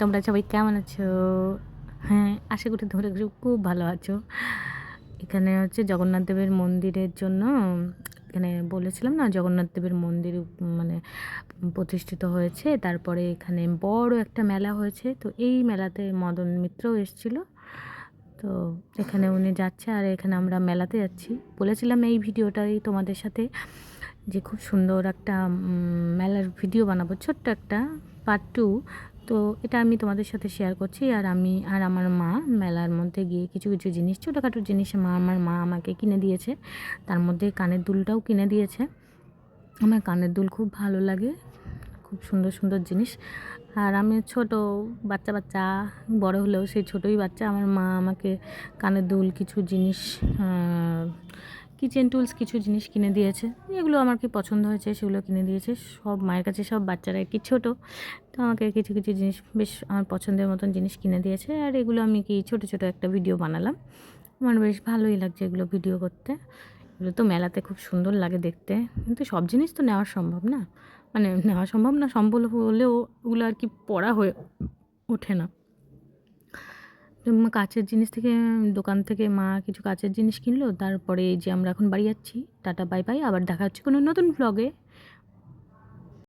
তোমরা সবাই কেমন আছো? হ্যাঁ, আশা করি তোমরা খুব ভালো আছো। এখানে হচ্ছে জগন্নাথ দেবের মন্দিরের জন্য এখানে বলেছিলাম না জগন্নাথ দেবের মন্দির মানে প্রতিষ্ঠিত হয়েছে। তারপরে এখানে বড় একটা মেলা হয়েছে। তো এই মেলাতে মদন মিত্রও এসেছিল। তো এখানে উনি যাচ্ছে আর এখানে আমরা মেলাতে যাচ্ছি। বলেছিলাম এই ভিডিওটাই তোমাদের সাথে যে খুব সুন্দর একটা মেলার ভিডিও বানাবো, ছোট্ট একটা পার্ট 2। তো এটা আমি তোমাদের সাথে শেয়ার করছি। আর আমি আর আমার মা মেলার মধ্যে গিয়ে কিছু কিছু জিনিস, ছোটোখাটো জিনিস আমার মা আমাকে কিনে দিয়েছে। তার মধ্যে কানের দুলটাও কিনে দিয়েছে। আমার কানের দুল খুব ভালো লাগে, খুব সুন্দর সুন্দর জিনিস। আর আমি ছোট বাচ্চা বড় হলেও সেই ছোটোই বাচ্চা। আমার মা আমাকে কানের দুল, কিছু জিনিস, কিচেন টুলস কিছু জিনিস কিনে দিয়েছে। এগুলো আমার কি পছন্দ হয়েছে সেগুলো কিনে দিয়েছে। সব মায়ের কাছে সব বাচ্চারা কি ছোটো, তো আমাকে কিছু কিছু জিনিস বেশ আমার পছন্দের মতন জিনিস কিনে দিয়েছে। আর এগুলো আমি কি ছোটো ছোটো একটা ভিডিও বানালাম। আমার বেশ ভালোই লাগছে এগুলো ভিডিও করতে। এগুলো তো মেলাতে খুব সুন্দর লাগে দেখতে, কিন্তু সব জিনিস তো নেওয়া সম্ভব না, মানে নেওয়া সম্ভব না, সম্ভব হলেও ওগুলো আর কি পড়া হয়ে ওঠে না। কাচের জিনিস থেকে, দোকান থেকে মা কিছু কাচের জিনিস কিনলো। তারপরে এই যে আমরা এখন বাড়ি যাচ্ছি। টাটা বাই বাই, আবার দেখা হচ্ছে কোনো নতুন ব্লগে।